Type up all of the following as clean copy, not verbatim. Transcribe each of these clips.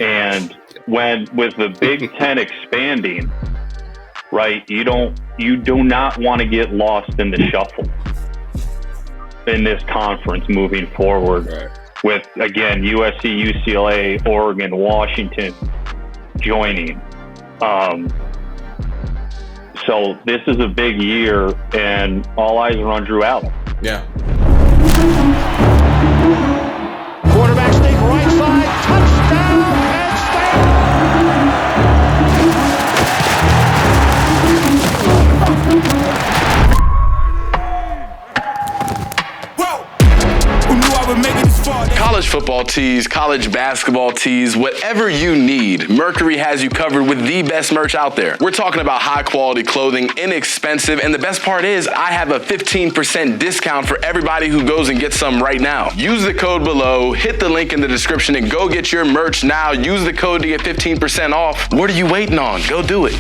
And with the Big Ten expanding, right, you do not want to get lost in the shuffle in this conference moving forward. Right. With, again, USC, UCLA, Oregon, Washington joining. So this is a big year, and all eyes are on Drew Allar. Yeah. Quarterback sneak right side, touchdown, Penn College football tees, college basketball tees, whatever you need, Mercury has you covered with the best merch out there. We're talking about high quality clothing, inexpensive, and the best part is I have a 15% discount for everybody who goes and gets some right now. Use the code below, hit the link in the description, and go get your merch now. Use the code to get 15% off. What are you waiting on? Go do it.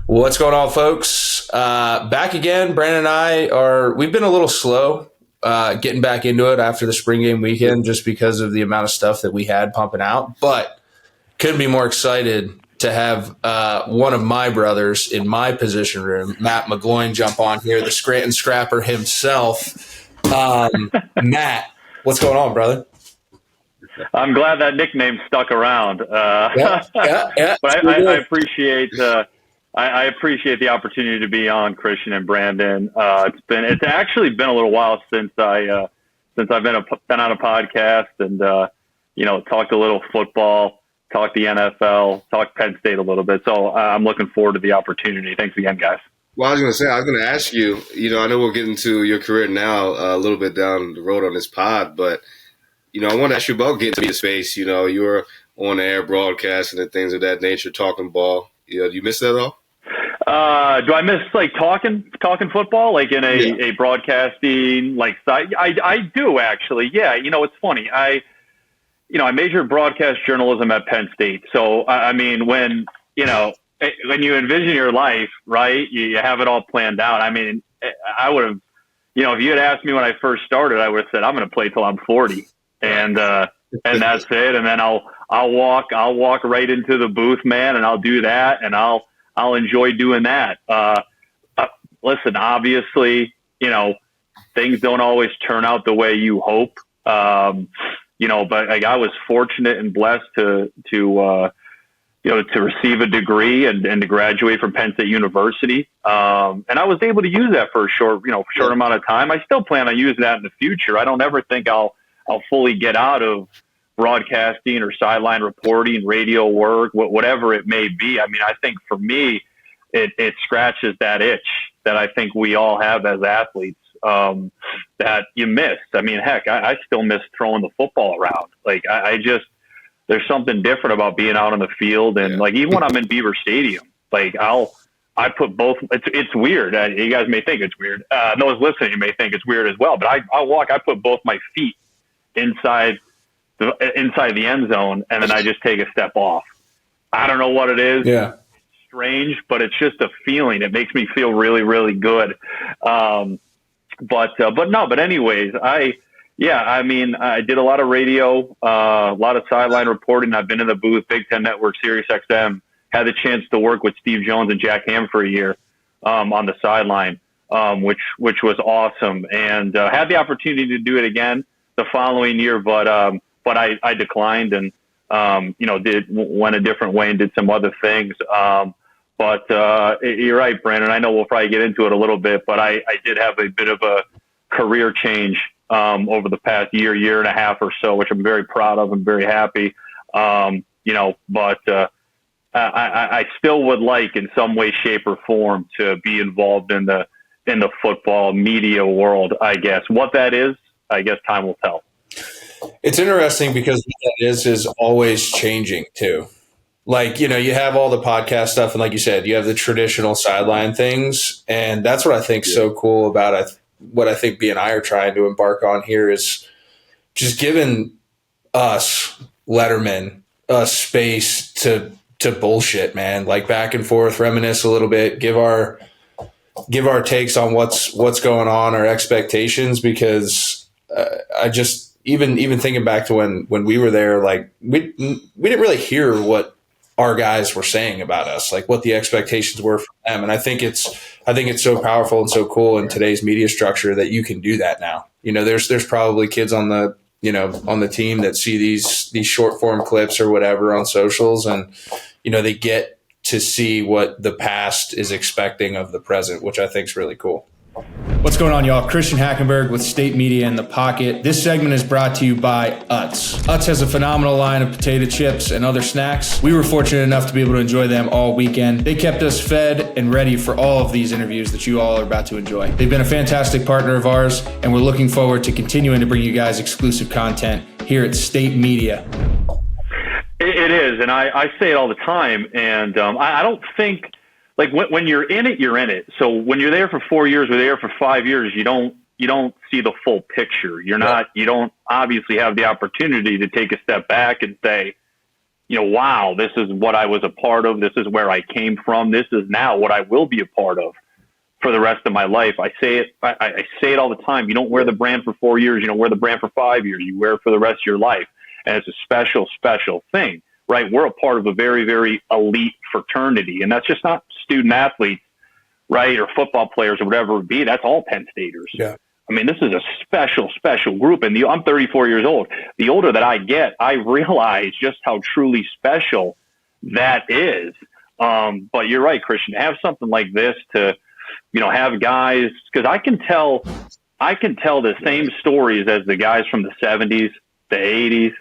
What's going on, folks? Back again. Brandon and we've been a little slow getting back into it after the spring game weekend just because of the amount of stuff that we had pumping out. But couldn't be more excited to have one of my brothers in my position room, Matt McGloin, jump on here, the Scranton Scrapper himself. Matt, what's going on, brother? I'm glad that nickname stuck around. Yeah. But I appreciate I appreciate the opportunity to be on, Christian and Brandon. It's actually been a little while since I've been on a podcast and talked a little football, talked the NFL, talked Penn State a little bit. So I'm looking forward to the opportunity. Thanks again, guys. Well, I was going to ask you. I know we'll get into your career now a little bit down the road on this pod, but I want to ask you about getting to the space. You were on air broadcasting and things of that nature, talking ball. Do you miss that at all? Do I miss talking football in a broadcasting side? I do actually. Yeah. It's funny. I majored broadcast journalism at Penn State. So when you envision your life, right, you have it all planned out. I would have, if you had asked me when I first started, I would have said, I'm going to play till I'm 40 and that's it. And then I'll walk right into the booth, man. And I'll do that. And I'll enjoy doing that. Listen, obviously, things don't always turn out the way you hope. But I was fortunate and blessed to receive a degree and to graduate from Penn State University. And I was able to use that for a short amount of time. I still plan on using that in the future. I don't ever think I'll fully get out of broadcasting or sideline reporting, radio work, whatever it may be. I think for me, it scratches that itch that I think we all have as athletes that you miss. Heck, I still miss throwing the football around. There's something different about being out on the field. And even when I'm in Beaver Stadium, I put both, it's weird. You guys may think it's weird. Those listening, you may think it's weird as well, but I put both my feet inside the end zone, and then I just take a step off. I don't know what it is. Yeah. It's strange, but it's just a feeling. It makes me feel really, really good. But anyways, I did a lot of radio, a lot of sideline reporting. I've been in the booth, Big Ten Network, Sirius XM, had the chance to work with Steve Jones and Jack Ham for a year, on the sideline, which was awesome, and, had the opportunity to do it again the following year, but I declined and, went a different way and did some other things. But you're right, Brandon. I know we'll probably get into it a little bit, but I did have a bit of a career change over the past year and a half or so, which I'm very proud of and very happy. But I still would like in some way, shape, or form to be involved in the football media world, I guess. What that is, I guess time will tell. It's interesting because what that is always changing too. You have all the podcast stuff, and like you said, you have the traditional sideline things, and that's what I think so cool about what I think B and I are trying to embark on here is just giving us lettermen a space to bullshit, man. Back and forth, reminisce a little bit, give our takes on what's going on, our expectations, because I just even thinking back to when we were there, like we didn't really hear what our guys were saying about us, like what the expectations were from them. And I think it's so powerful and so cool in today's media structure that you can do that now. There's probably kids on the team that see these short form clips or whatever on socials, and they get to see what the past is expecting of the present, which I think is really cool. What's going on, y'all? Christian Hackenberg with State Media in the Pocket. This segment is brought to you by Utz. Utz has a phenomenal line of potato chips and other snacks. We were fortunate enough to be able to enjoy them all weekend. They kept us fed and ready for all of these interviews that you all are about to enjoy. They've been a fantastic partner of ours, and we're looking forward to continuing to bring you guys exclusive content here at State Media. It is, and I say it all the time, and I don't think, like when you're in it, you're in it. So when you're there for 4 years or there for 5 years, you don't see the full picture. You don't obviously have the opportunity to take a step back and say, wow, this is what I was a part of. This is where I came from. This is now what I will be a part of for the rest of my life. I say it all the time. You don't wear the brand for 4 years. You don't wear the brand for 5 years. You wear it for the rest of your life. And it's a special, special thing, right? We're a part of a very, very elite fraternity, and that's just not student athletes, right, or football players or whatever it would be. That's all Penn Staters. Yeah. I mean, this is a special, special group. And I'm 34 years old. The older that I get, I realize just how truly special that is. But you're right, Christian, to have something like this, to, have guys, because I can tell the same stories as the guys from the 70s, the 80s,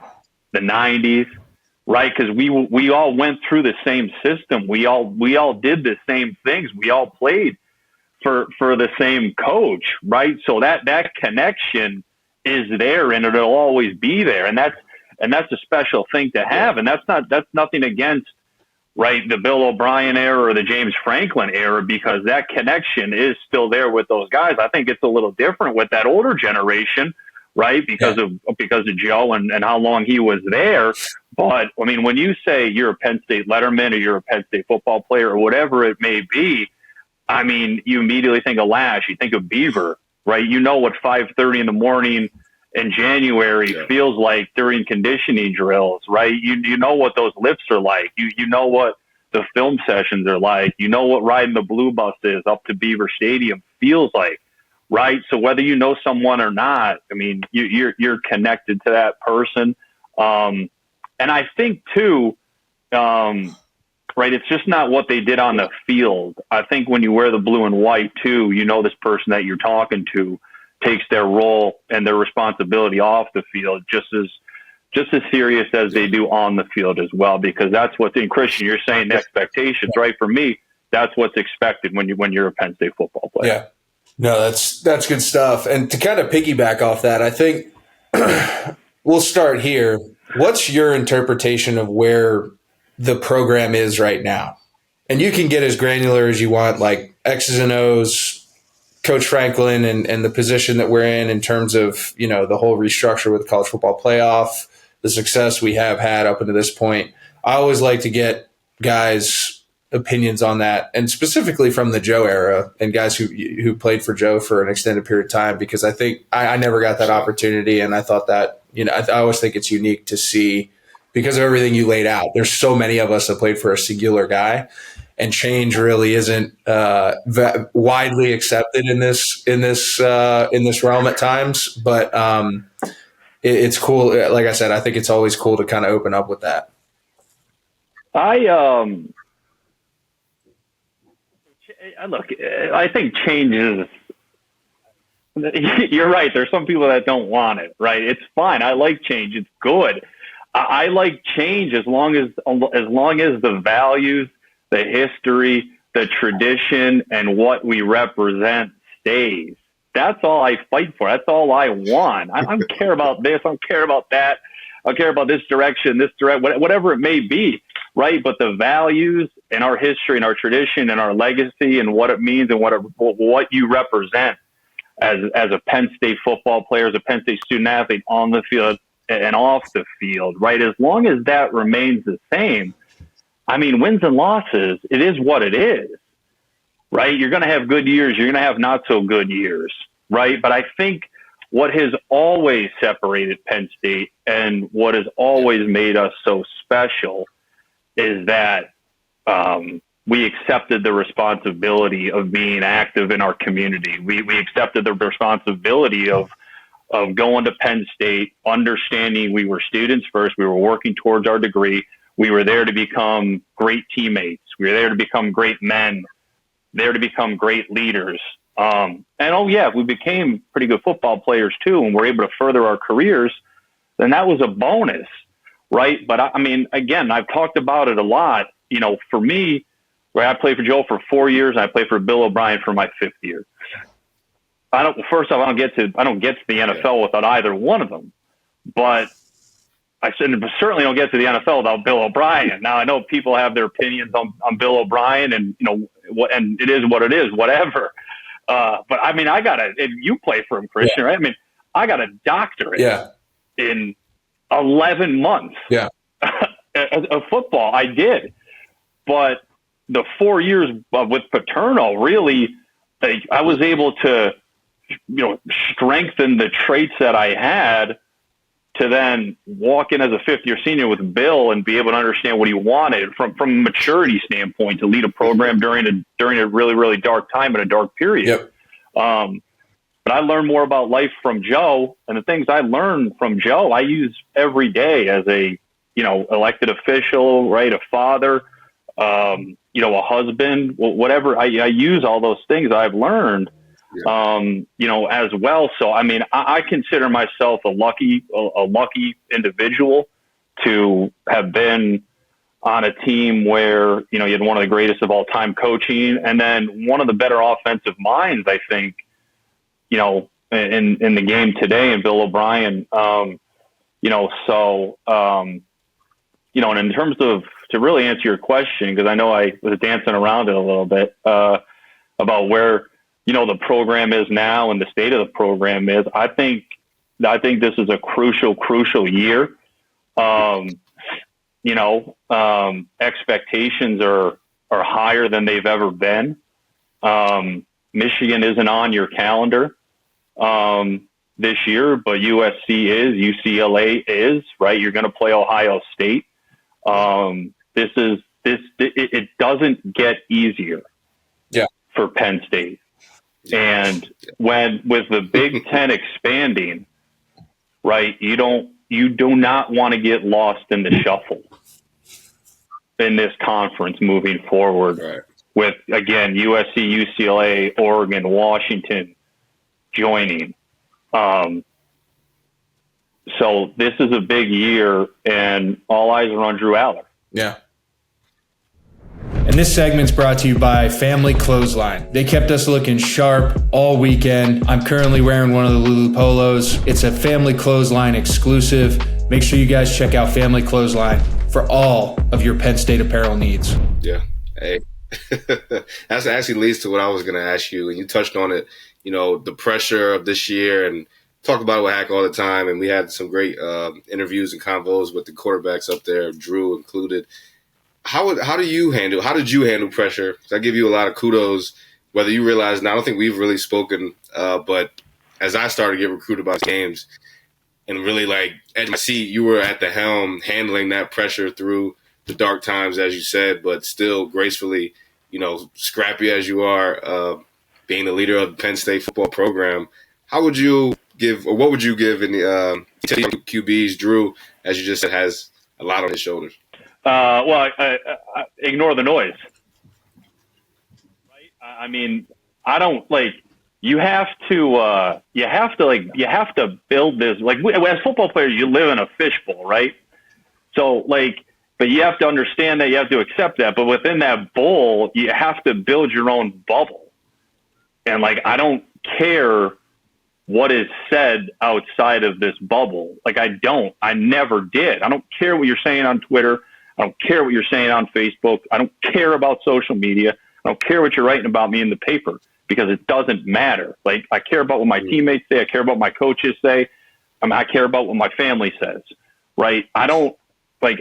the 90s, right? Because we all went through the same system. We all did the same things. We all played for the same coach, right? So that connection is there, and it'll always be there. And that's a special thing to have. And that's nothing against, right, the Bill O'Brien era or the James Franklin era, because that connection is still there with those guys. I think it's a little different with that older generation, right? Because of Joe and how long he was there. But I mean, when you say you're a Penn State letterman or you're a Penn State football player or whatever it may be, I mean, you immediately think of Lash, you think of Beaver, right? You know what 5:30 in the morning in January feels like during conditioning drills, right? You know what those lifts are like. You know what the film sessions are like. You know what riding the blue bus is up to Beaver Stadium feels like. Right. So whether you know someone or not, I mean, you're connected to that person. And I think too, right, it's just not what they did on the field. I think when you wear the blue and white too, this person that you're talking to takes their role and their responsibility off the field just as serious as they do on the field as well, because that's what's in. Christian, you're saying the expectations, right? For me, that's what's expected when you're a Penn State football player. Yeah. No, that's good stuff. And to kind of piggyback off that, I think we'll start here. What's your interpretation of where the program is right now? And you can get as granular as you want, like X's and O's, Coach Franklin and the position that we're in terms of, the whole restructure with the college football playoff, the success we have had up until this point. I always like to get guys' opinions on that, and specifically from the Joe era and guys who played for Joe for an extended period of time, because I think I never got that opportunity, and I thought that I always think it's unique to see because of everything you laid out. There's so many of us that played for a singular guy, and change really isn't widely accepted in this realm at times. But it's cool. Like I said, I think it's always cool to kind of open up with that. Look, I think change is, you're right. There's some people that don't want it, right? It's fine. I like change. It's good. I like change as long as the values, the history, the tradition, and what we represent stays. That's all I fight for. That's all I want. I don't care about this. I don't care about that. I don't care about this direction, whatever it may be, right? But the values and our history and our tradition and our legacy and what it means and what you represent as a Penn State football player, as a Penn State student athlete on the field and off the field, right? As long as that remains the same, I mean, wins and losses, it is what it is, right? You're going to have good years. You're going to have not so good years, right? But I think what has always separated Penn State and what has always made us so special is that we accepted the responsibility of being active in our community. We accepted the responsibility of going to Penn State, understanding we were students first. We were working towards our degree. We were there to become great teammates. We were there to become great men, there to become great leaders. We became pretty good football players too, and we're able to further our careers. Then that was a bonus, right? But I mean, again, I've talked about it a lot. You know, for me, where I played for Joe for 4 years, and I played for Bill O'Brien for my 5th year. I don't get to the NFL without either one of them, but I certainly don't get to the NFL without Bill O'Brien. Now I know people have their opinions on Bill O'Brien, and and it is what it is, whatever. But I mean, you play for him, Christian, right? I mean, I got a doctorate in 11 months of football. I did, but the 4 years with Paterno, really, I was able to, strengthen the traits that I had to then walk in as a 5th-year senior with Bill and be able to understand what he wanted from a maturity standpoint to lead a program during a really, really dark time and a dark period. Yep. But I learned more about life from Joe, and the things I learned from Joe, I use every day as a, elected official, right? A father, a husband, whatever. I use all those things I've learned, as well. So, I mean, I consider myself a lucky individual to have been on a team where, you had one of the greatest of all time coaching, and then one of the better offensive minds, I think, in the game today, and Bill O'Brien, and in terms of, to really answer your question, because I know I was dancing around it a little bit, about where, the program is now and the state of the program is, I think this is a crucial year. Expectations are higher than they've ever been. Michigan isn't on your calendar this year, but USC is, UCLA is, right? You're going to play Ohio State. It doesn't get easier for Penn State. And with the Big Ten expanding, right, you do not want to get lost in the shuffle in this conference moving forward, right, with, again, USC, UCLA, Oregon, Washington joining. So this is a big year, and all eyes are on Drew Allar. Yeah. And this segment's brought to you by Family Clothesline. They kept us looking sharp all weekend. I'm currently wearing one of the Lulu Polos. It's a Family Clothesline exclusive. Make sure you guys check out Family Clothesline for all of your Penn State apparel needs. Yeah. Hey, that actually leads to what I was going to ask you, and you touched on it, the pressure of this year, and talk about it with Hack all the time. And we had some great interviews and convos with the quarterbacks up there, Drew included. How did you handle pressure? 'Cause I give you a lot of kudos, whether you realize, and I don't think we've really spoken, but as I started to get recruited by games and really at my seat, you were at the helm handling that pressure through the dark times, as you said, but still gracefully, scrappy as you are, being the leader of the Penn State football program. What would you give in the QBs, Drew, as you just said, has a lot on his shoulders? I ignore the noise. Right? I mean, I don't you have to build this, as football players, you live in a fishbowl, right? So but you have to understand that, you have to accept that, but within that bowl, you have to build your own bubble. And I don't care what is said outside of this bubble. I never did. I don't care what you're saying on Twitter. I don't care what you're saying on Facebook. I don't care about social media. I don't care what you're writing about me in the paper, because it doesn't matter. I care about what my teammates say. I care about what my coaches say. I care about what my family says, right? I don't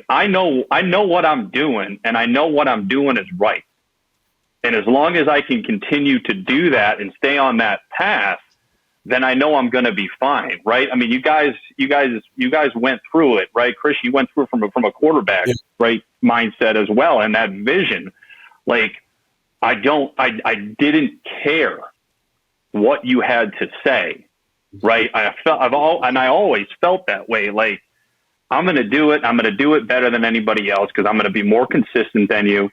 I know what I'm doing, and I know what I'm doing is right. And as long as I can continue to do that and stay on that path, then I know I'm going to be fine, right? I mean, you guys went through it, right? Chris, you went through from a quarterback, right, mindset as well, and that vision. Like, I didn't care what you had to say, right? I always felt that way. Like, I'm going to do it. I'm going to do it better than anybody else because I'm going to be more consistent than you,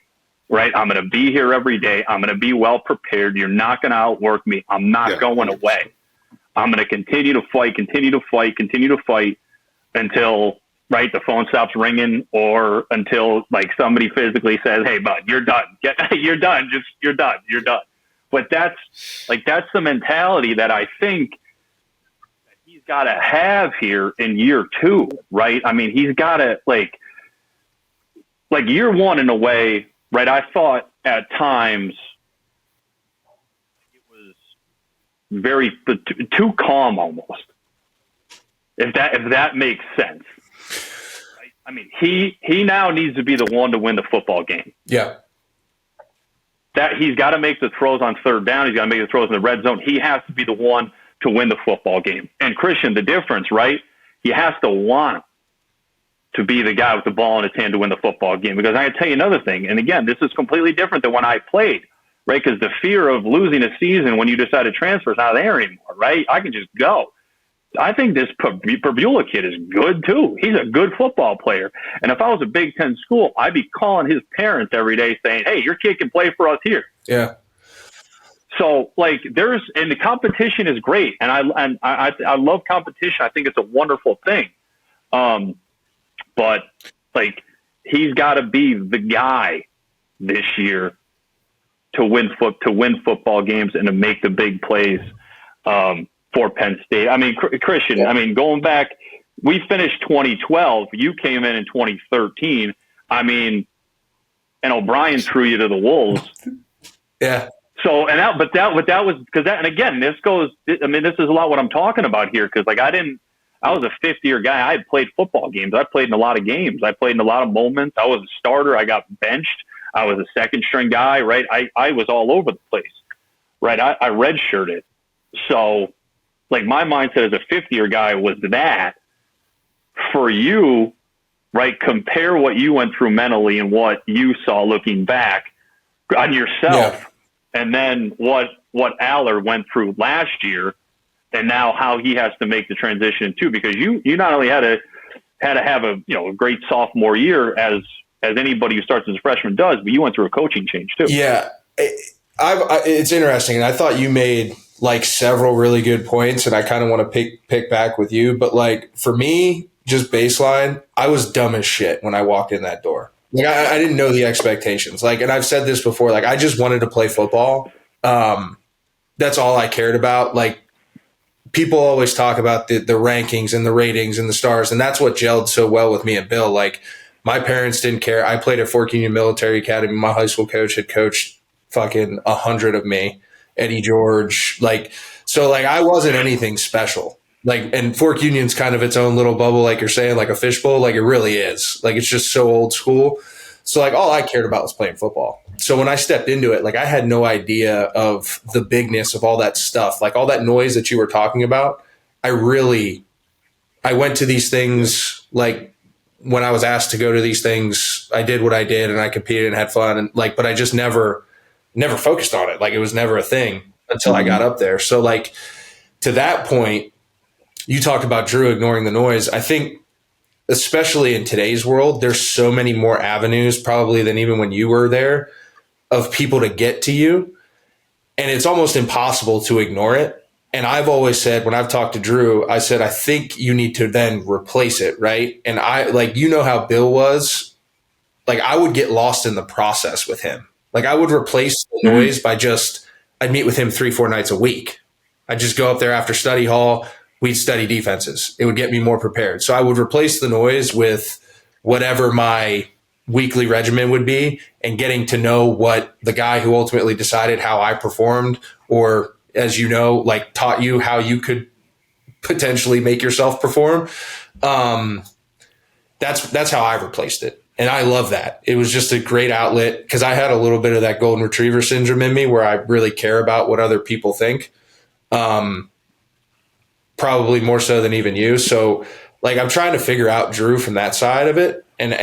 right? I'm going to be here every day. I'm going to be well prepared. You're not going to outwork me. I'm not going away. I'm going to continue to fight until, right, the phone stops ringing or until, like, somebody physically says, hey, bud, you're done. You're done. You're done. But that's the mentality that I think he's got to have here in year 2, right? I mean, he's got to, like year 1 in a way, right? I thought at times it was very too calm almost, if that makes sense. Right? I mean, he now needs to be the one to win the football game. Yeah. That he's got to make the throws on third down. He's got to make the throws in the red zone. He has to be the one to win the football game. And Christian, the difference, right? He has to want to be the guy with the ball in his hand to win the football game. Because I can tell you another thing, and again, this is completely different than when I played, right? Because the fear of losing a season when you decide to transfer is not there anymore, right? I can just go. I think this Pabula kid is good too. He's a good football player. And if I was a Big Ten school, I'd be calling his parents every day saying, hey, your kid can play for us here. Yeah. So, like, and the competition is great. And I love competition. I think it's a wonderful thing. But, like, he's got to be the guy this year to win football games and to make the big plays for Penn State. I mean, Christian, I mean, going back, we finished 2012. You came in 2013. I mean, and O'Brien threw you to the wolves. Yeah. So, but that was because that, and again, this is a lot what I'm talking about here. Cause like, I was a fifth-year guy. I had played football games. I played in a lot of games. I played in a lot of moments. I was a starter. I got benched. I was a second string guy, right? I was all over the place, right? I redshirted. So, like, my mindset as a fifth-year guy was that for you, right? Compare what you went through mentally and what you saw looking back on yourself, and then what Allar went through last year, and now how he has to make the transition too. Because you not only had to have a great sophomore year as anybody who starts as a freshman does, but you went through a coaching change too. Yeah, it's interesting, and I thought you made like several really good points, and I kind of want to pick back with you. But like for me, just baseline, I was dumb as shit when I walked in that door. Like I didn't know the expectations. Like, and I've said this before, like I just wanted to play football. That's all I cared about. Like people always talk about the rankings and the ratings and the stars, and that's what gelled so well with me and Bill. Like my parents didn't care. I played at Fort Union Military Academy. My high school coach had coached fucking 100 of me. Eddie George, like, so like I wasn't anything special. Like, and Fork Union's kind of its own little bubble, like you're saying, like a fishbowl, like it really is. Like it's just so old school. So like all I cared about was playing football. So when I stepped into it, like I had no idea of the bigness of all that stuff, like all that noise that you were talking about. I went to these things, like when I was asked to go to these things, I did what I did and I competed and had fun, and like, but I just never focused on it. Like it was never a thing until I got up there. So like to that point, you talked about Drew ignoring the noise. I think especially in today's world, there's so many more avenues probably than even when you were there of people to get to you. And it's almost impossible to ignore it. And I've always said, when I've talked to Drew, I said, I think you need to then replace it. Right. And I, like, you know how Bill was, like I would get lost in the process with him. Like I would replace the noise by I'd meet with him 3-4 nights a week. I'd just go up there after study hall. We'd study defenses. It would get me more prepared. So I would replace the noise with whatever my weekly regimen would be, and getting to know what the guy who ultimately decided how I performed, or as you know, like taught you how you could potentially make yourself perform. That's how I replaced it. And I love that. It was just a great outlet because I had a little bit of that golden retriever syndrome in me where I really care about what other people think. probably more so than even you. So like, I'm trying to figure out Drew from that side of it and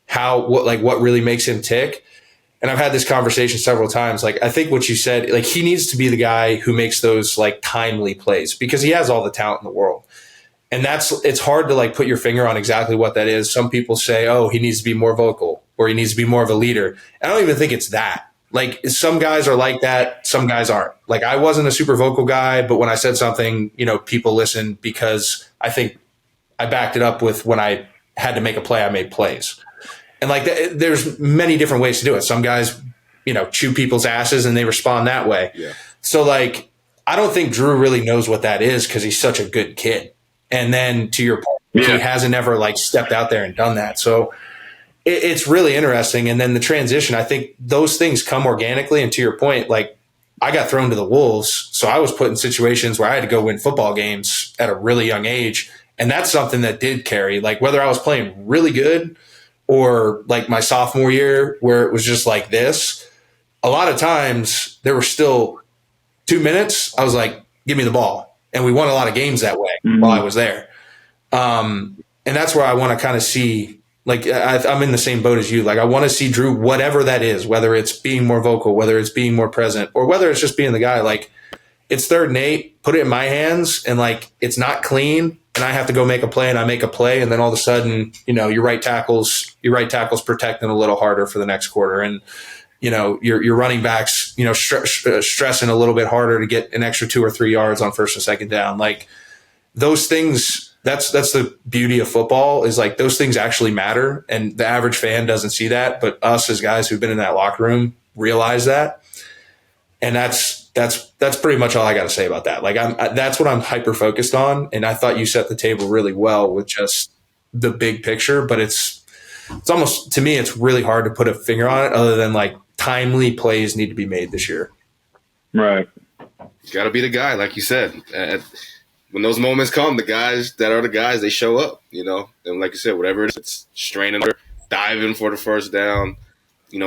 what really makes him tick. And I've had this conversation several times. Like, I think what you said, like, he needs to be the guy who makes those like timely plays because he has all the talent in the world. And it's hard to like put your finger on exactly what that is. Some people say, oh, he needs to be more vocal or he needs to be more of a leader. I don't even think it's that. Like, some guys are like that. Some guys aren't. Like, I wasn't a super vocal guy, but when I said something, people listened because I think I backed it up with when I had to make a play, I made plays. And like, there's many different ways to do it. Some guys, chew people's asses and they respond that way. Yeah. So like, I don't think Drew really knows what that is because he's such a good kid. And then to your point, he hasn't ever like stepped out there and done that. So it's really interesting. And then the transition, I think those things come organically. And to your point, like, I got thrown to the wolves. So I was put in situations where I had to go win football games at a really young age. And that's something that did carry, like, whether I was playing really good or like my sophomore year where it was just like this, a lot of times there were still 2 minutes. I was like, give me the ball. And we won a lot of games that way while I was there. And that's where I want to kind of see, like, I'm in the same boat as you. Like, I want to see Drew, whatever that is, whether it's being more vocal, whether it's being more present, or whether it's just being the guy, like, it's 3rd and 8, put it in my hands, and like, it's not clean, and I have to go make a play, and I make a play, and then all of a sudden, your right tackle's protecting a little harder for the next quarter, and your running backs, stressing a little bit harder to get an extra 2 or 3 yards on 1st and 2nd down. Like, those things, that's the beauty of football, is like, those things actually matter, and the average fan doesn't see that, but us as guys who've been in that locker room realize that, and that's pretty much all I got to say about that. Like, that's what I'm hyper focused on, and I thought you set the table really well with just the big picture. But it's almost, to me, it's really hard to put a finger on it, other than like, timely plays need to be made this year. Right. Got to be the guy, like you said. When those moments come, the guys that are the guys, they show up. And like you said, whatever it is, it's straining, diving for the 1st down,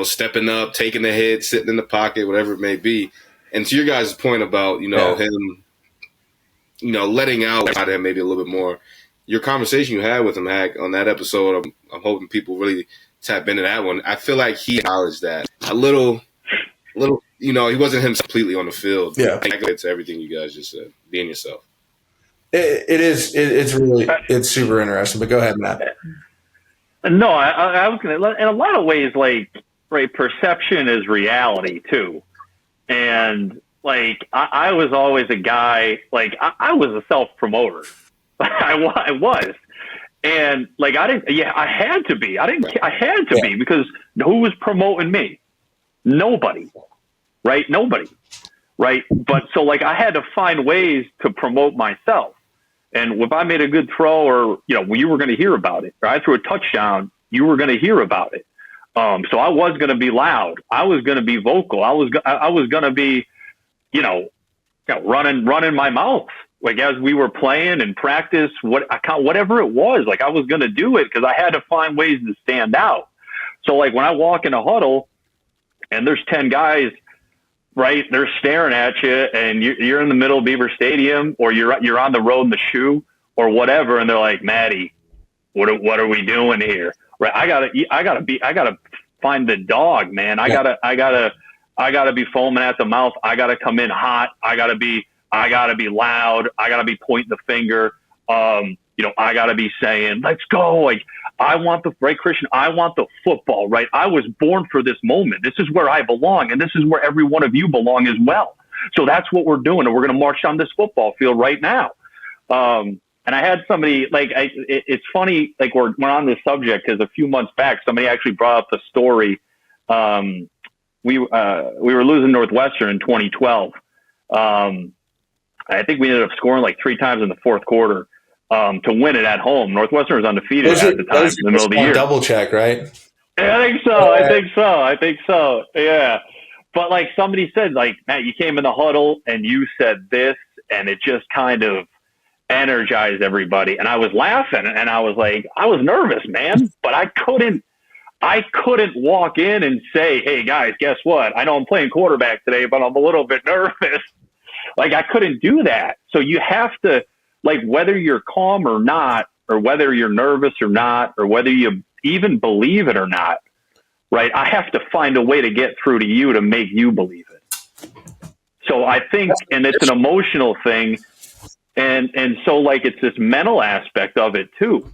stepping up, taking the hit, sitting in the pocket, whatever it may be. And to your guys' point about, him, letting out him maybe a little bit more, your conversation you had with him, Hack, on that episode, I'm hoping people really tap into that one. I feel like he acknowledged that a little, he wasn't him completely on the field. Yeah. It's everything you guys just said, being yourself. It's super interesting, but go ahead, Matt. No, I was going to, in a lot of ways, like, right, perception is reality too. And like, I was always a guy, like, I was a self-promoter. I was. And like, I had to be. I had to be, because who was promoting me? Nobody. Right? Nobody. Right? But so like, I had to find ways to promote myself. And if I made a good throw, or, you were going to hear about it, or I threw a touchdown, you were going to hear about it. So I was going to be loud. I was going to be vocal. I was going to be, running my mouth. Like, as we were playing and practice, whatever it was, like, I was going to do it because I had to find ways to stand out. So like, when I walk in a huddle and there's 10 guys, right, they're staring at you, and you're in the middle of Beaver Stadium, or you're on the road in the shoe or whatever, and they're like, Maddie, what are we doing here? Right. I gotta find the dog, man. I gotta be foaming at the mouth. I gotta come in hot. I gotta be loud. I gotta be pointing the finger. I gotta be saying, let's go. Like, I want Christian, I want the football, right? I was born for this moment. This is where I belong, and this is where every one of you belong as well. So that's what we're doing, and we're going to march down this football field right now. And I had somebody, like, it's funny, like, we're on this subject, because a few months back, somebody actually brought up the story. We were losing Northwestern in 2012. I think we ended up scoring like 3 times in the 4th quarter. To win it at home. Northwestern was undefeated at the time, in the middle of the year. Double check, right? I think so. Yeah. But like, somebody said, like, Matt, you came in the huddle and you said this, and it just kind of energized everybody. And I was laughing, and I was like, I was nervous, man, but I couldn't walk in and say, hey guys, guess what? I know I'm playing quarterback today, but I'm a little bit nervous. Like, I couldn't do that. So you have to, like, whether you're calm or not, or whether you're nervous or not, or whether you even believe it or not, right? I have to find a way to get through to you to make you believe it. So I think, and it's an emotional thing. And so, like, it's this mental aspect of it too.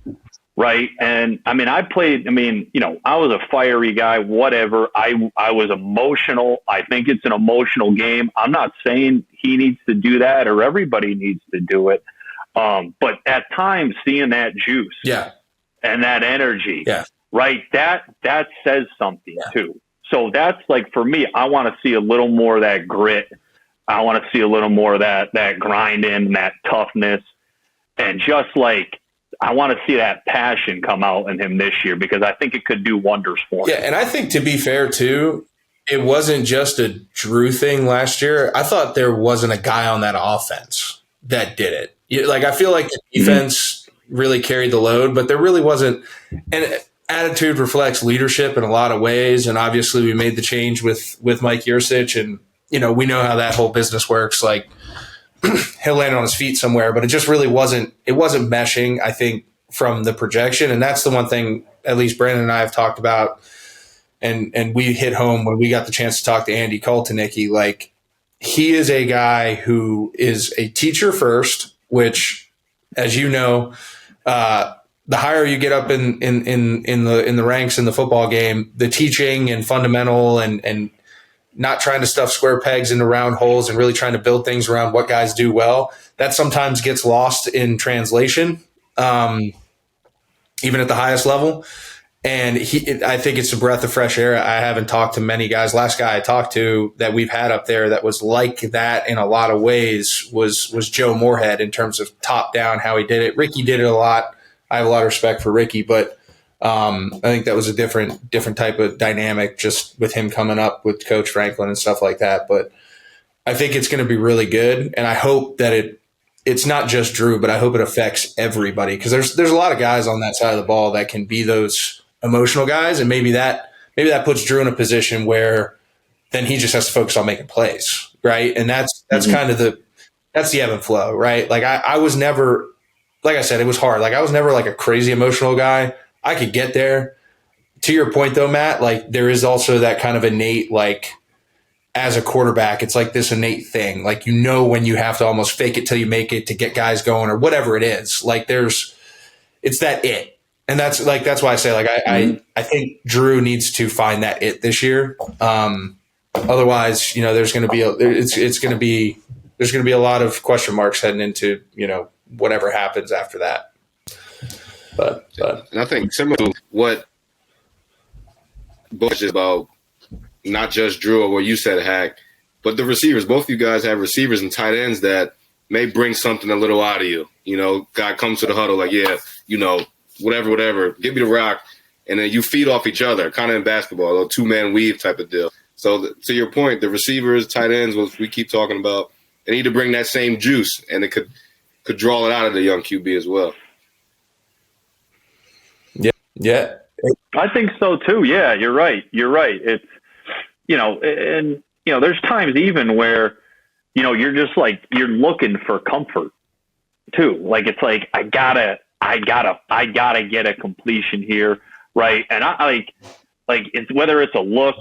Right. And I mean, I was a fiery guy, whatever. I was emotional. I think it's an emotional game. I'm not saying he needs to do that or everybody needs to do it. But at times seeing that juice and that energy, right. That says something too. So that's like, for me, I want to see a little more of that grit. I want to see a little more of that grinding, that toughness, and just like, I want to see that passion come out in him this year, because I think it could do wonders for him. Yeah, and I think, to be fair, too, it wasn't just a Drew thing last year. I thought there wasn't a guy on that offense that did it. Like, I feel like the defense really carried the load, but there really wasn't. And attitude reflects leadership in a lot of ways, and obviously we made the change with Mike Yurcich, and we know how that whole business works. Like, he'll land on his feet somewhere, but it just really wasn't meshing, I think, from the projection. And that's the one thing, at least Brandon and I have talked about, and we hit home when we got the chance to talk to Andy Koltanicki. Like, he is a guy who is a teacher first, which, as you know, the higher you get up in the ranks in the football game, the teaching and fundamental and not trying to stuff square pegs into round holes and really trying to build things around what guys do well, that sometimes gets lost in translation, even at the highest level. And I think it's a breath of fresh air. I haven't talked to many guys. Last guy I talked to that we've had up there that was like that in a lot of ways was Joe Moorhead, in terms of top down, how he did it. Ricky did it a lot. I have a lot of respect for Ricky, but I think that was a different type of dynamic, just with him coming up with Coach Franklin and stuff like that. But I think it's going to be really good, and I hope that it's not just Drew, but I hope it affects everybody, because there's a lot of guys on that side of the ball that can be those emotional guys, and maybe that puts Drew in a position where then he just has to focus on making plays, right? And that's kind of the ebb and flow, right? Like, I was never, like I said, it was hard. Like, I was never like a crazy emotional guy. I could get there. To your point, though, Matt, like, there is also that kind of innate, like, as a quarterback, it's like this innate thing. Like, when you have to almost fake it till you make it to get guys going, or whatever it is. Like, it's that it. And that's why I say, like, I think Drew needs to find that it this year. Otherwise, there's going to be a lot of question marks heading into, whatever happens after that. But and I think similar to what Bush is about, not just Drew or what you said, Hack, but the receivers. Both of you guys have receivers and tight ends that may bring something a little out of you. Guy comes to the huddle like, whatever, give me the rock, and then you feed off each other, kind of in basketball, a little two-man weave type of deal. So to your point, the receivers, tight ends, what we keep talking about, they need to bring that same juice, and it could draw it out of the young QB as well. Yeah, I think so too. Yeah, you're right. It's, there's times even where, you're just like, you're looking for comfort too. Like, it's like, I gotta get a completion here. Right. And I like it's, whether it's a look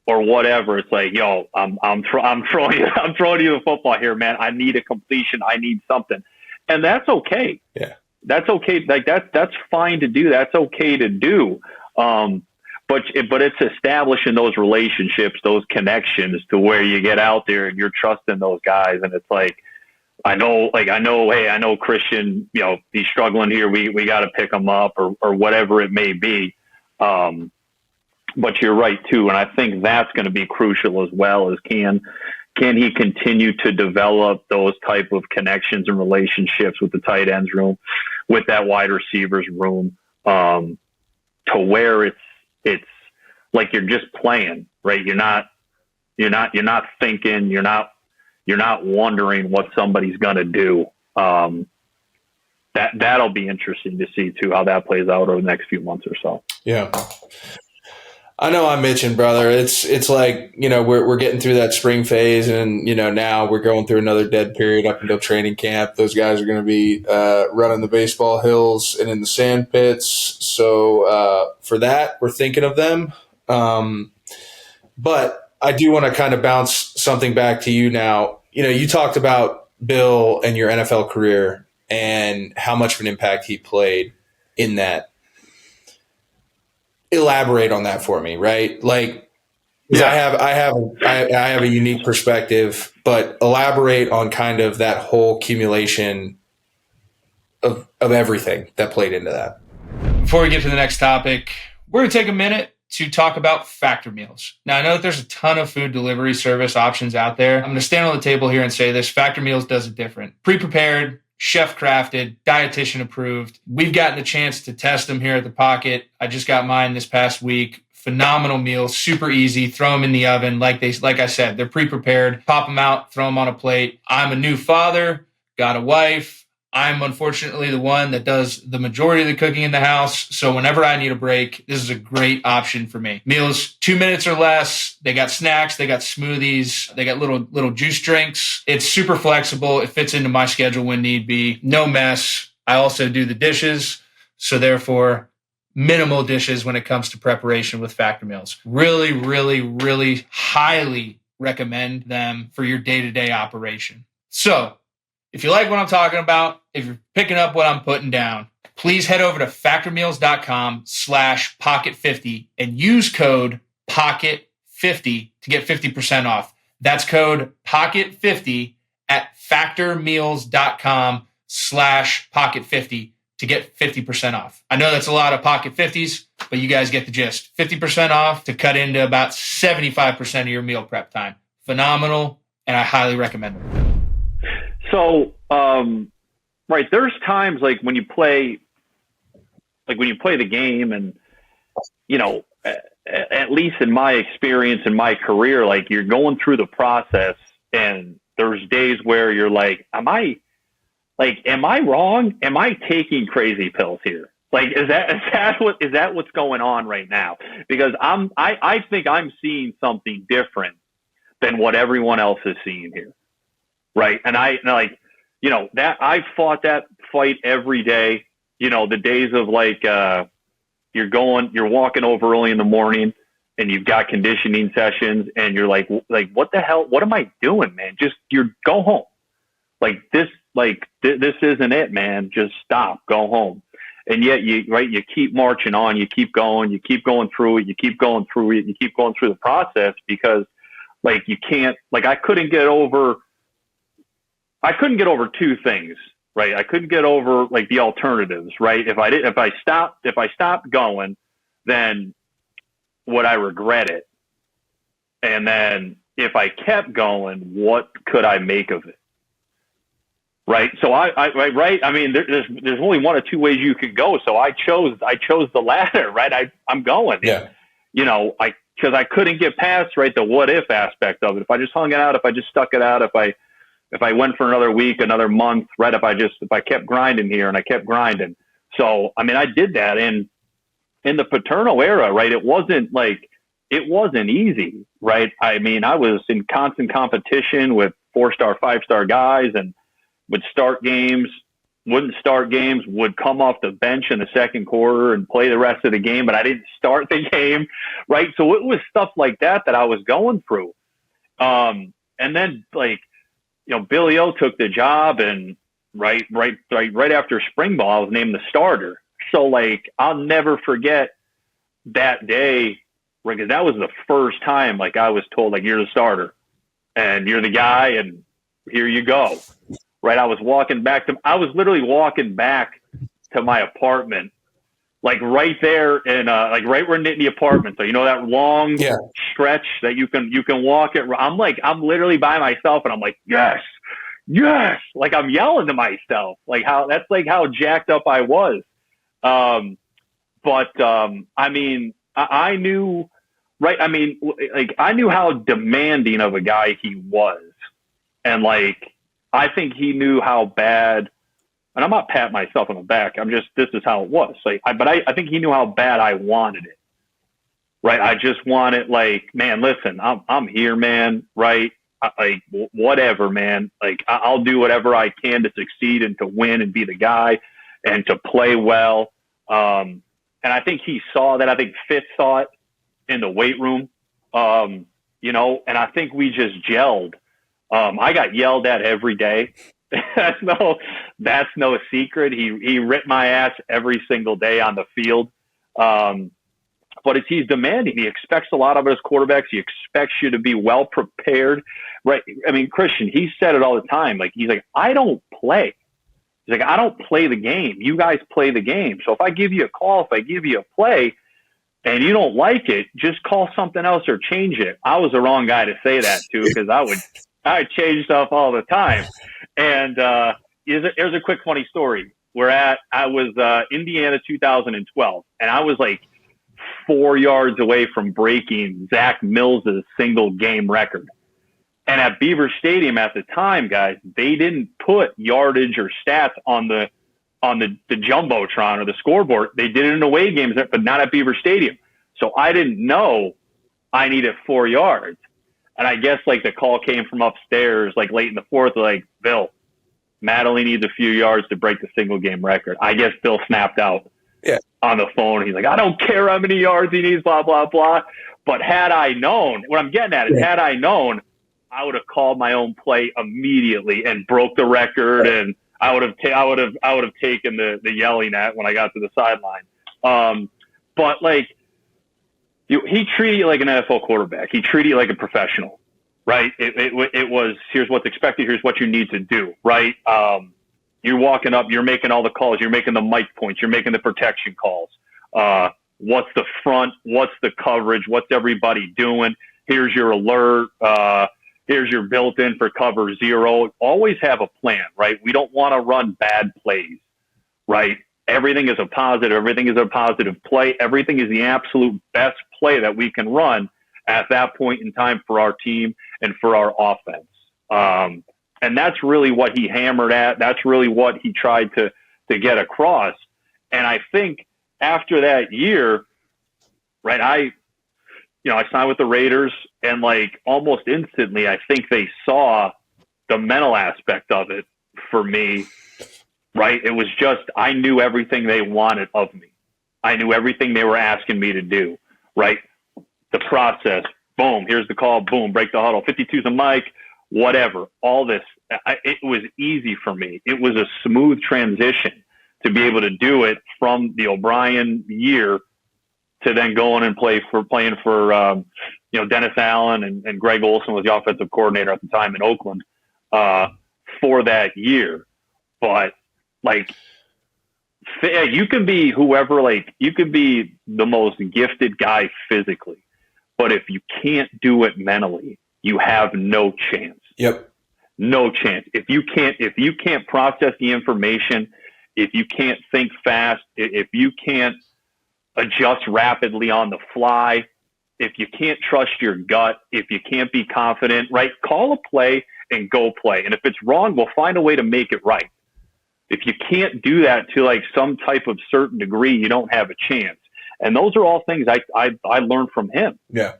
or whatever, it's like, I'm throwing you the football here, man. I need a completion. I need something. And that's okay. Yeah. That's okay. Like, that's fine to do. That's okay to do. But it's establishing those relationships, those connections, to where you get out there and you're trusting those guys. And it's like, I know, hey, I know Christian, he's struggling here. We got to pick him up or whatever it may be. But you're right too. And I think that's going to be crucial as well, as can he continue to develop those type of connections and relationships with the tight ends room, with that wide receivers room, to where it's like you're just playing, right? You're not thinking, you're not wondering what somebody's going to do. That'll be interesting to see too, how that plays out over the next few months or so. Yeah. I know I'm itching, brother. It's like, we're getting through that spring phase, and, now we're going through another dead period up until training camp. Those guys are going to be running the baseball hills and in the sand pits. So for that, we're thinking of them. But I do want to kind of bounce something back to you now. You talked about Bill and your NFL career and how much of an impact he played in that. Elaborate on that for me, right? Like, yeah. I have a unique perspective, but elaborate on kind of that whole accumulation of everything that played into that. Before we get to the next topic, we're going to take a minute to talk about Factor Meals. Now, I know that there's a ton of food delivery service options out there. I'm going to stand on the table here and say this. Factor Meals does it different. Pre-prepared, chef-crafted, dietitian approved. We've gotten the chance to test them here at the Pocket. I just got mine this past week. Phenomenal meals, super easy. Throw them in the oven. Like I said, they're pre-prepared. Pop them out, throw them on a plate. I'm a new father, got a wife. I'm unfortunately the one that does the majority of the cooking in the house. So whenever I need a break, this is a great option for me. Meals, 2 minutes or less. They got snacks. They got smoothies. They got little juice drinks. It's super flexible. It fits into my schedule when need be. No mess. I also do the dishes. So therefore, minimal dishes when it comes to preparation with Factor Meals. Really, really, really highly recommend them for your day-to-day operation. So if you like what I'm talking about, if you're picking up what I'm putting down, please head over to factormeals.com/pocket50 and use code pocket50 to get 50% off. That's code pocket50 at factormeals.com/pocket50 to get 50% off. I know that's a lot of pocket 50s, but you guys get the gist. 50% off to cut into about 75% of your meal prep time. Phenomenal, and I highly recommend it. So, right, there's times like when you play the game, and at least in my experience in my career, like you're going through the process, and there's days where you're like, am I wrong? Am I taking crazy pills here? Like, is that what's going on right now? Because I think I'm seeing something different than what everyone else is seeing here. Right. And that I fought that fight every day, the days of like, you're walking over early in the morning and you've got conditioning sessions and you're like, what the hell, what am I doing, man? Just go home. This isn't it, man. Just stop, go home. And yet you keep marching on, you keep going through it, you keep going through the process because you can't, I couldn't get over two things, right? I couldn't get over the alternatives, right? If I stopped going, then would I regret it? And then if I kept going, what could I make of it? Right. So I mean, there's only one or two ways you could go. So I chose the latter, right? I'm going, yeah. Because I couldn't get past, right, the what if aspect of it. If I just hung it out, if I just stuck it out, if I went for another week, another month, right? If I kept grinding here and I kept grinding. So, I mean, I did that in the Paterno era, right? It wasn't easy, right? I mean, I was in constant competition with 4-star, 5-star guys and would start games, wouldn't start games, would come off the bench in the second quarter and play the rest of the game, but I didn't start the game, right? So it was stuff like that I was going through. And then Billy O took the job, and right after spring ball, I was named the starter. So I'll never forget that day, right? Because that was the first time I was told you're the starter and you're the guy, and here you go. Right. I was literally walking back to my apartment, right there in right where Nittany Apartments. So that long stretch that you can walk it. I'm literally by myself, and I'm like, yes. I'm yelling to myself, how jacked up I was. I mean, I knew, right. I mean, I knew how demanding of a guy he was, and I think he knew how bad, and I'm not patting myself on the back. This is how it was. But I think he knew how bad I wanted it. right? I just want it like, man, listen, I'm here, man, right? Like whatever, man. Like I'll do whatever I can to succeed and to win and be the guy and to play well. And I think he saw that. I think Fitz saw it in the weight room, you know, and I think we just gelled. I got yelled at every day. That's no secret. He ripped my ass every single day on the field. But he's demanding. He expects a lot of his quarterbacks. He expects you to be well prepared, right? I mean, Christian, he said it all the time. Like, he's like, I don't play. He's like, I don't play the game. You guys play the game. So if I give you a call, if I give you a play and you don't like it, just call something else or change it. I was the wrong guy to say that to, because I would change stuff all the time. And here's a quick funny story. I was Indiana 2012, and I was like 4 yards away from breaking Zach Mills' single game record. And at Beaver Stadium at the time, guys, they didn't put yardage or stats on the Jumbotron or the scoreboard. They did it in away games, but not at Beaver Stadium. So I didn't know I needed 4 yards. And I guess like the call came from upstairs, like late in the fourth, like, Bill, Matt only needs a few yards to break the single game record. I guess Bill snapped out on the phone. He's like, I don't care how many yards he needs, blah, blah, blah. But had I known, what I'm getting at is, had I known, I would have called my own play immediately and broke the record, and I would have taken the yelling at when I got to the sideline. But like, he treated you like an NFL quarterback. He treated you like a professional, right? It was, here's what's expected, here's what you need to do, right? You're walking up, you're making all the calls, you're making the mic points, you're making the protection calls. What's the front? What's the coverage? What's everybody doing? Here's your alert. Here's your built-in for cover zero. Always have a plan, right? We don't want to run bad plays, right? Everything is a positive. Everything is a positive play. Everything is the absolute best play that we can run at that point in time for our team and for our offense. And that's really what he hammered at. That's really what he tried to get across. And I think after that year, right, I signed with the Raiders, and like almost instantly, I think they saw the mental aspect of it for me, right? It was just, I knew everything they wanted of me. I knew everything they were asking me to do, right? The process, boom, here's the call, boom, break the huddle, 52's a mic, whatever, all this. It was easy for me. It was a smooth transition to be able to do it from the O'Brien year to then going and playing for Dennis Allen and Greg Olson was the offensive coordinator at the time in Oakland for that year. But like, you can be whoever, like you could be the most gifted guy physically, but if you can't do it mentally, you have no chance. Yep. No chance. If you can't process the information, if you can't think fast, if you can't adjust rapidly on the fly, if you can't trust your gut, if you can't be confident, right? Call a play and go play. And if it's wrong, we'll find a way to make it right. If you can't do that to like some type of certain degree, you don't have a chance. And those are all things I learned from him. Yeah.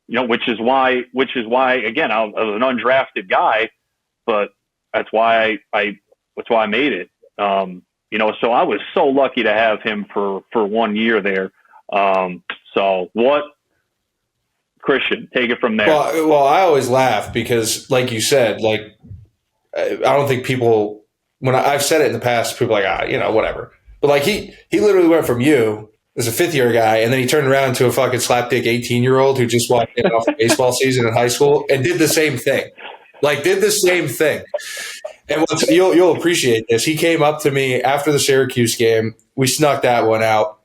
Which is why again, I was an undrafted guy, but that's why I made it. So I was so lucky to have him for 1 year there. So what, Christian, take it from there. Well, I always laugh because, like you said, like I don't think people, when I've said it in the past, people are like, whatever. But like he literally went from you as a fifth-year guy, and then he turned around to a fucking slapdick 18-year-old who just walked in off the baseball season in high school and did the same thing. And you'll appreciate this. He came up to me after the Syracuse game. We snuck that one out.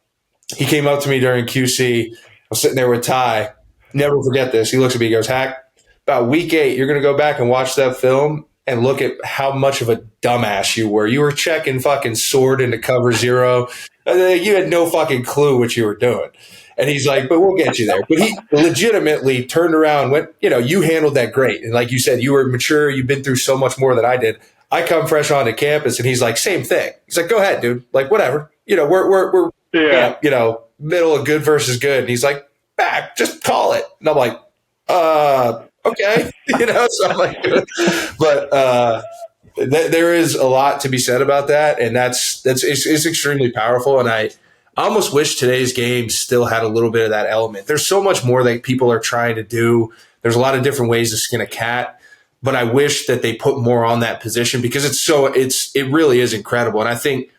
He came up to me during QC. I was sitting there with Ty. Never forget this. He looks at me, he goes, Hack, about week 8, you're going to go back and watch that film and look at how much of a dumbass you were. You were checking fucking sword into cover zero. You had no fucking clue what you were doing. And he's like, but we'll get you there. But he legitimately turned around, went, you handled that great. And like you said, you were mature. You've been through so much more than I did. I come fresh onto campus, and he's like, same thing. He's like, go ahead, dude. Like, whatever. We're middle of good versus good. And he's like, back, just call it. And I'm like, okay. So I'm like, but there is a lot to be said about that. And it's extremely powerful. And I almost wish today's game still had a little bit of that element. There's so much more that people are trying to do. There's a lot of different ways to skin a cat, but I wish that they put more on that position because it really is incredible. And I think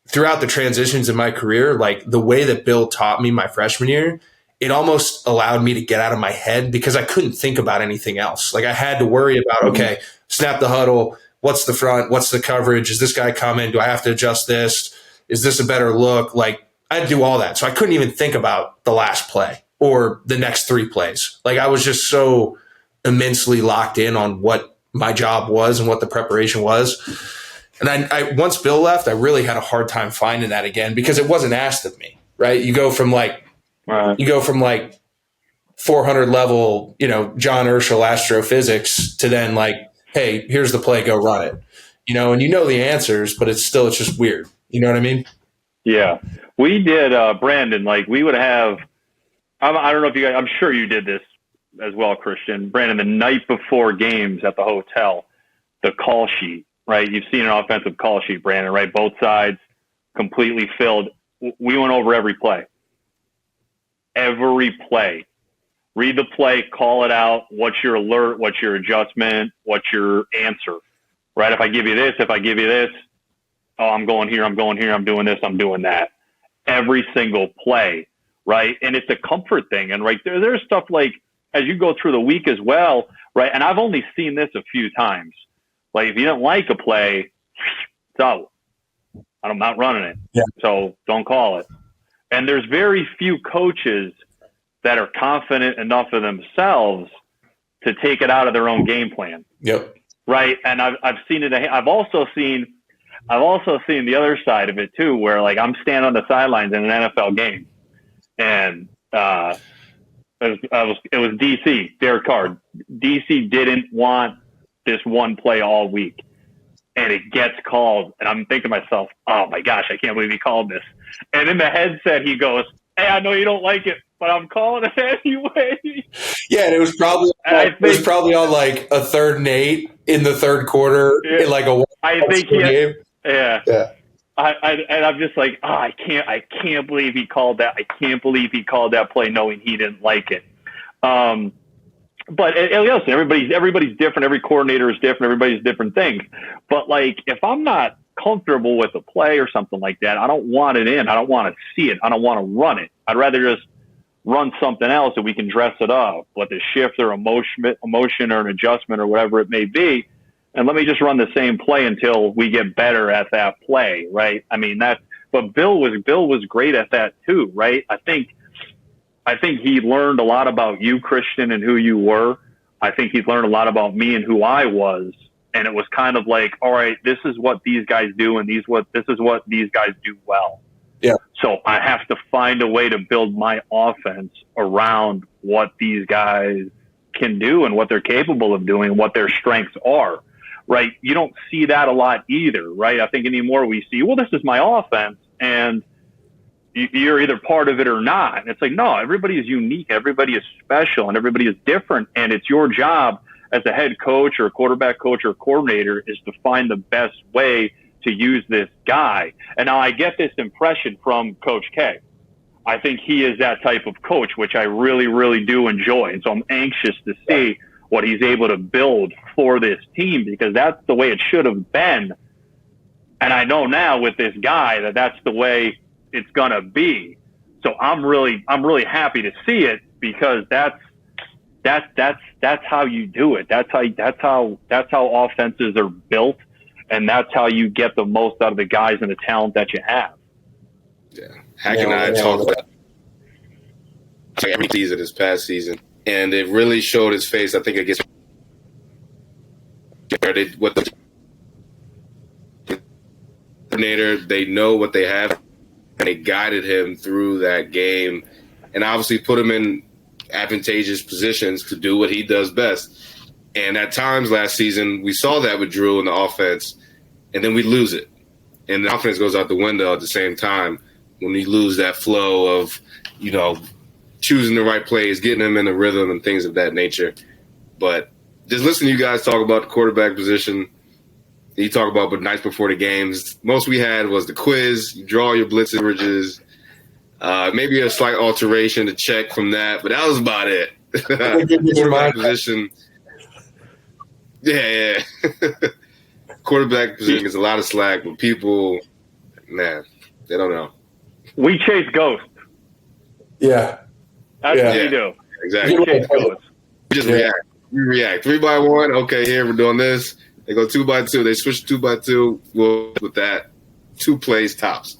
throughout the transitions in my career, like the way that Bill taught me my freshman year, it almost allowed me to get out of my head because I couldn't think about anything else. Like I had to worry about, okay, snap the huddle. What's the front? What's the coverage? Is this guy coming? Do I have to adjust this? Is this a better look? Like I had to do all that. So I couldn't even think about the last play or the next 3 plays. Like I was just so immensely locked in on what my job was and what the preparation was. And I once Bill left, I really had a hard time finding that again because it wasn't asked of me, right? You go from like 400 level, John Urschel astrophysics to then like, hey, here's the play, go run it. And the answers, but it's just weird. You know what I mean? Yeah. We did, Brandon, like we would have, I don't know if you guys, I'm sure you did this as well, Christian. Brandon, the night before games at the hotel, the call sheet, right? You've seen an offensive call sheet, Brandon, right? Both sides completely filled. We went over every play. Every play. Read the play, call it out. What's your alert? What's your adjustment? What's your answer? Right? If I give you this, oh, I'm going here, I'm doing this, I'm doing that. Every single play, right? And it's a comfort thing. And right there's stuff like as you go through the week as well, right? And I've only seen this a few times. Like if you don't like a play, it's out. I'm not running it. Yeah. So don't call it. And there's very few coaches that are confident enough of themselves to take it out of their own game plan. Yep. Right. And I've seen it. I've also seen the other side of it too, where like I'm standing on the sidelines in an NFL game and, it was DC, Derek Carr. DC didn't want this one play all week. And it gets called. And I'm thinking to myself, oh my gosh, I can't believe he called this. And in the headset, he goes, hey, I know you don't like it, but I'm calling it anyway. Yeah, and it was probably on like a 3rd and 8 in the third quarter in like a game. Yeah. I'm just like, oh, I can't believe he called that. I can't believe he called that play knowing he didn't like it. But listen, everybody's different. Every coordinator is different. Everybody's different things. But like, if I'm not comfortable with a play or something like that, I don't want it in. I don't want to see it. I don't want to run it. I'd rather just run something else that we can dress it up, with a shift or emotion or an adjustment or whatever it may be. And let me just run the same play until we get better at that play, right? I mean, but Bill was great at that too, right? I think he learned a lot about you, Christian, and who you were. I think he learned a lot about me and who I was. And it was kind of like, all right, this is what these guys do, and this is what these guys do well. Yeah. So I have to find a way to build my offense around what these guys can do and what they're capable of doing and what their strengths are. Right? You don't see that a lot either, right? I think anymore we see, well, this is my offense, and you're either part of it or not. And it's like, no, everybody is unique, everybody is special, and everybody is different. And it's your job as a head coach or a quarterback coach or coordinator is to find the best way to use this guy. And now I get this impression from Coach K. I think he is that type of coach, which I really, really do enjoy. And so I'm anxious to see what he's able to build for this team, because that's the way it should have been. And I know now with this guy that that's the way it's going to be. So I'm really happy to see it, because that's how you do it. That's how offenses are built, and that's how you get the most out of the guys and the talent that you have. Yeah. Hack and I talked about every season this past season, and it really showed his face. I think against what the coordinator, they know what they have, and they guided him through that game, and obviously put him in advantageous positions to do what he does best. And at times last season, we saw that with Drew in the offense, and then we lose it, and the offense goes out the window at the same time when we lose that flow of, choosing the right plays, getting them in the rhythm and things of that nature. But just listening to you guys talk about the quarterback position, you talk about but nights before the games, most we had was the quiz, you draw your blitz averages, maybe a slight alteration to check from that, but that was about it. Quarterback position. Yeah. Quarterback position is a lot of slack, but people, man, they don't know. We chase ghosts. Yeah. That's what we do. Exactly. We chase ghosts. We just react. We react. 3x1, okay, here, we're doing this. They go 2x2. They switch 2x2. We'll with that. 2 plays tops.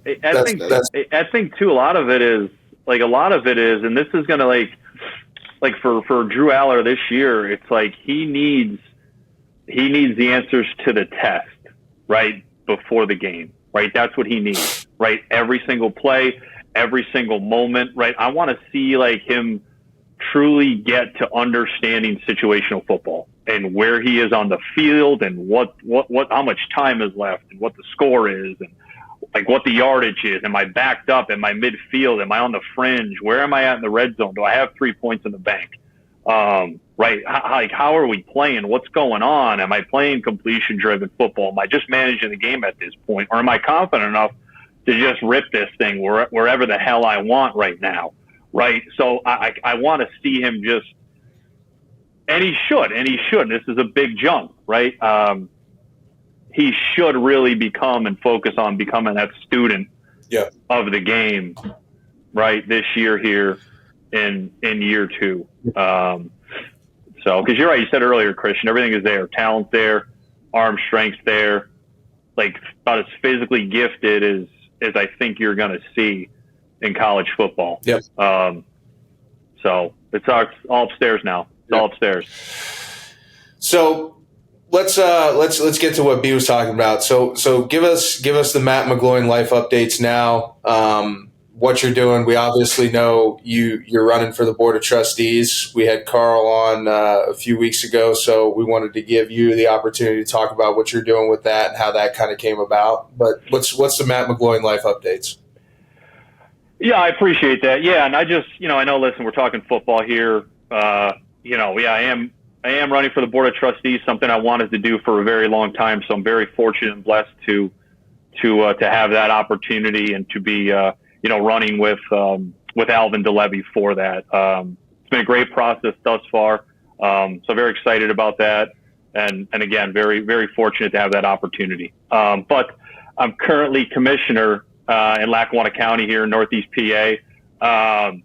I think too, a lot of it is, and this is going to like for Drew Allar this year, it's like he needs the answers to the test, right, before the game, right? That's what he needs, right? Every single play, every single moment, right? I want to see like him truly get to understanding situational football and where he is on the field and what how much time is left and what the score is and like what the yardage is. Am I backed up? Am I midfield? Am I on the fringe? Where am I at in the red zone? Do I have 3 points in the bank? Right? How are we playing? What's going on? Am I playing completion-driven football? Am I just managing the game at this point? Or am I confident enough to just rip this thing wherever the hell I want right now? Right? So I want to see him just – and he should. This is a big jump, right? He should really become and focus on becoming that student of the game, right, this year here in year 2. So, because you're right, you said earlier, Christian, everything is there. Talent there, arm strength there, like about as physically gifted as I think you're going to see in college football. Yep. So it's all upstairs now. It's all upstairs. So let's get to what B was talking about. So give us the Matt McGloin life updates now. What you're doing. We obviously know you're running for the Board of Trustees. We had Carl on a few weeks ago, so we wanted to give you the opportunity to talk about what you're doing with that and how that kind of came about. But what's the Matt McGloin life updates? Yeah, I appreciate that. Yeah, and I just, I know, listen, we're talking football here. I am running for the Board of Trustees, something I wanted to do for a very long time. So I'm very fortunate and blessed to have that opportunity and to be, running with Alvin DeLevy for that. It's been a great process thus far. So very excited about that. And again, very, very fortunate to have that opportunity. But I'm currently commissioner in Lackawanna County here in Northeast PA. I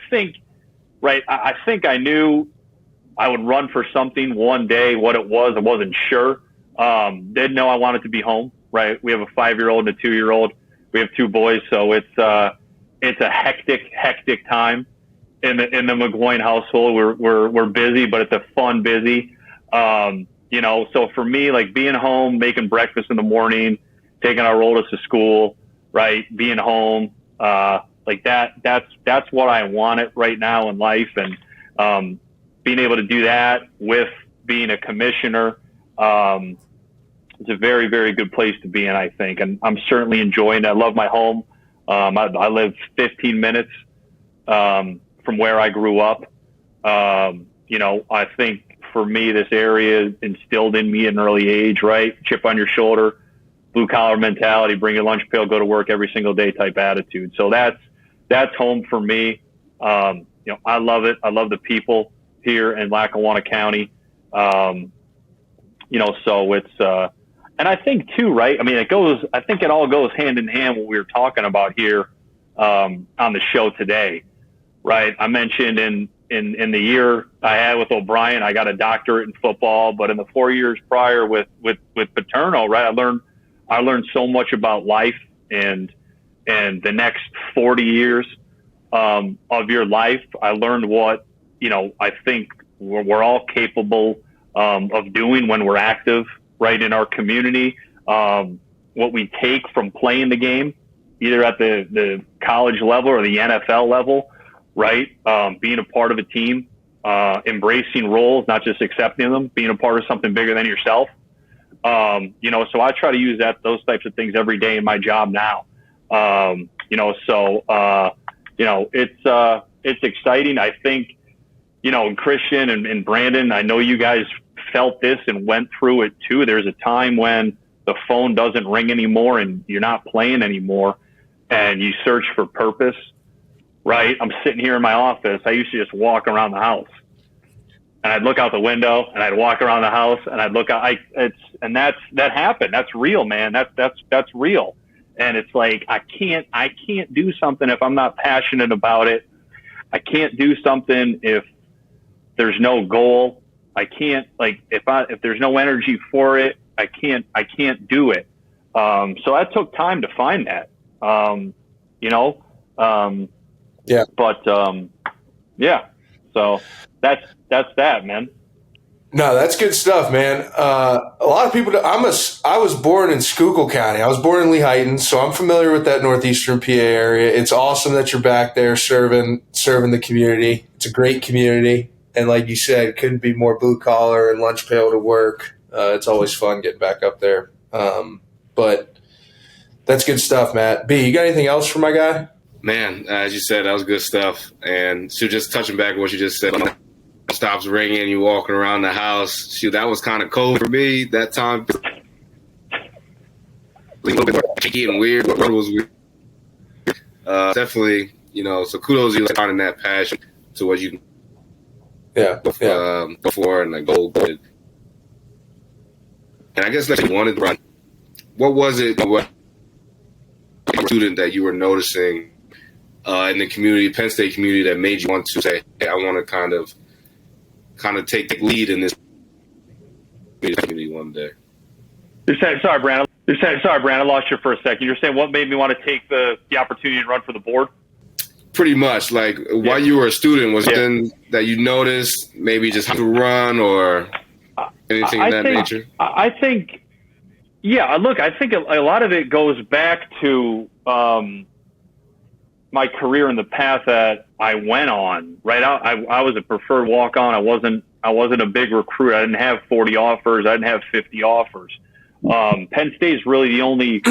think I knew I would run for something one day. What it was, I wasn't sure. Didn't know I wanted to be home, right? We have a 5-year-old and a 2-year-old. We have 2 boys, so it's a hectic time in the McGloin household. We're busy, but it's a fun busy. So for me, like being home, making breakfast in the morning, taking our oldest to school, right? Being home, like that's what I wanted right now in life, and being able to do that with being a commissioner. It's a very, very good place to be in, I think. And I'm certainly enjoying it. I love my home. I live 15 minutes from where I grew up. I think for me, this area instilled in me at an early age, right? Chip on your shoulder, blue collar mentality, bring your lunch pail, go to work every single day type attitude. So that's home for me. I love it. I love the people here in Lackawanna County. So it's, and I think too, right? I mean, I think it all goes hand in hand what we were talking about here on the show today, right? I mentioned in the year I had with O'Brien, I got a doctorate in football, but in the 4 years prior with Paterno, right? I learned so much about life and the next 40 years of your life. I learned what, I think we're all capable of doing when we're active, right, in our community, what we take from playing the game, either at the college level or the NFL level, right, being a part of a team, embracing roles, not just accepting them, being a part of something bigger than yourself. So I try to use those types of things every day in my job now. it's exciting. I think, Christian and Brandon, I know you guys felt this and went through it too. There's a time when the phone doesn't ring anymore and you're not playing anymore and you search for purpose, right? I'm sitting here in my office. I used to just walk around the house and I'd look out the window and I'd walk around the house and I'd look out. That happened. That's real, man. That's real. And it's like, I can't do something if I'm not passionate about it. I can't do something if there's no goal. I can't, if there's no energy for it, I can't do it. So that took time to find that, yeah. But, yeah, so that's that, man. No, that's good stuff, man. A lot of people. I was born in Schuylkill County. I was born in Lehighton, so I'm familiar with that northeastern PA area. It's awesome that you're back there serving the community. It's a great community, and like you said, couldn't be more blue collar and lunch pail to work. It's always fun getting back up there. But that's good stuff, Matt. B, you got anything else for my guy? Man, as you said, that was good stuff. And so just touching back on what you just said. Stops ringing, you walking around the house. Shoot, that was kind of cold for me that time. A little bit more shaky and weird, but it was weird. Definitely, so kudos to you finding that passion to what you before and the goal. And I guess like you wanted to run. What was it? What student that you were noticing in the community, Penn State community, that made you want to say, "Hey, I want to kind of take lead in this community one day"? You're saying, sorry, Brandon, I lost you for a second. You're saying what made me want to take the opportunity to run for the board? Pretty much. Like, while you were a student, was it that you noticed maybe just how to run or anything of that nature? I think, look, I think a lot of it goes back to my career in the path that I went on, right? I was a preferred walk-on. I wasn't a big recruit. I didn't have 40 offers. I didn't have 50 offers. Penn State is really the only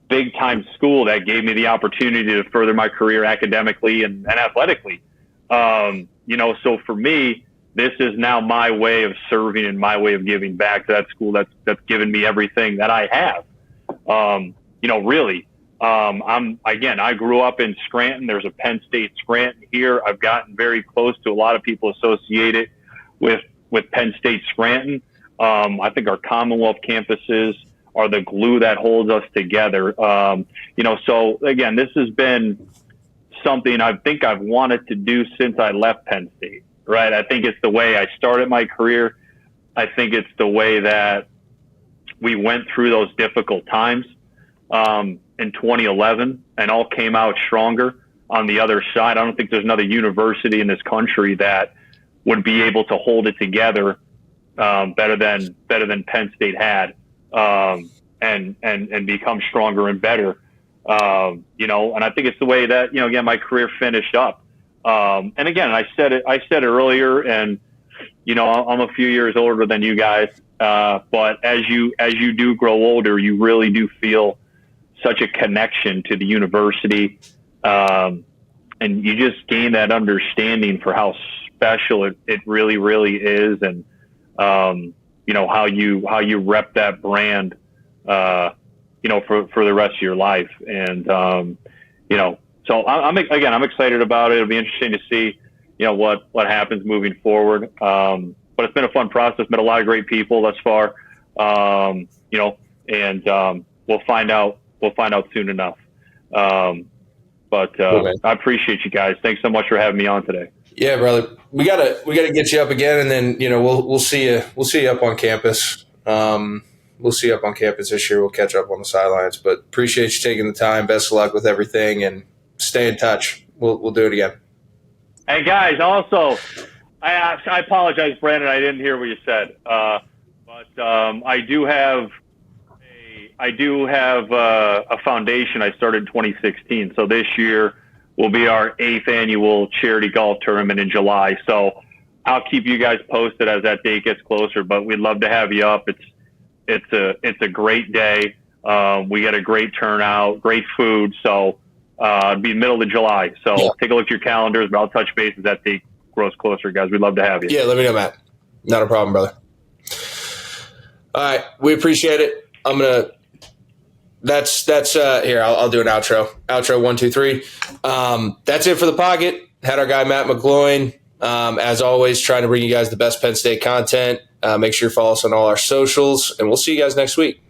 big-time school that gave me the opportunity to further my career academically and athletically. So for me, this is now my way of serving and my way of giving back to that school that's given me everything that I have. Really. I grew up in Scranton. There's a Penn State Scranton here. I've gotten very close to a lot of people associated with Penn State Scranton. I think our Commonwealth campuses are the glue that holds us together. So again, this has been something I think I've wanted to do since I left Penn State, right? I think it's the way I started my career. I think it's the way that we went through those difficult times in 2011 and all came out stronger on the other side. I don't think there's another university in this country that would be able to hold it together better than Penn State had, and become stronger and better. And I think it's the way that, again, my career finished up. And again, I said it earlier, and, I'm a few years older than you guys. But as you do grow older, you really do feel such a connection to the university. And you just gain that understanding for how special it really, really is. And, how you rep that brand, for the rest of your life. And, so I'm excited about it. It'll be interesting to see, what happens moving forward. But it's been a fun process, met a lot of great people thus far. And we'll find out soon enough. But I appreciate you guys. Thanks so much for having me on today. Yeah, brother. We gotta get you up again, and then we'll see you up on campus. We'll see you up on campus this year. We'll catch up on the sidelines. But appreciate you taking the time. Best of luck with everything, and stay in touch. We'll do it again. Hey guys, also, I apologize, Brandon. I didn't hear what you said. But I do have a foundation I started in 2016. So this year will be our 8th annual charity golf tournament in July. So I'll keep you guys posted as that date gets closer, but we'd love to have you up. It's a great day. We get a great turnout, great food. So It'd be middle of July. So take a look at your calendars, but I'll touch base as that date grows closer, guys. We'd love to have you. Yeah, let me know, Matt. Not a problem, brother. All right, we appreciate it. I'm gonna. That's here. I'll do an outro. Outro 1, 2, 3. That's it for the pocket. Had our guy Matt McGloin. As always, trying to bring you guys the best Penn State content. Make sure you follow us on all our socials, and we'll see you guys next week.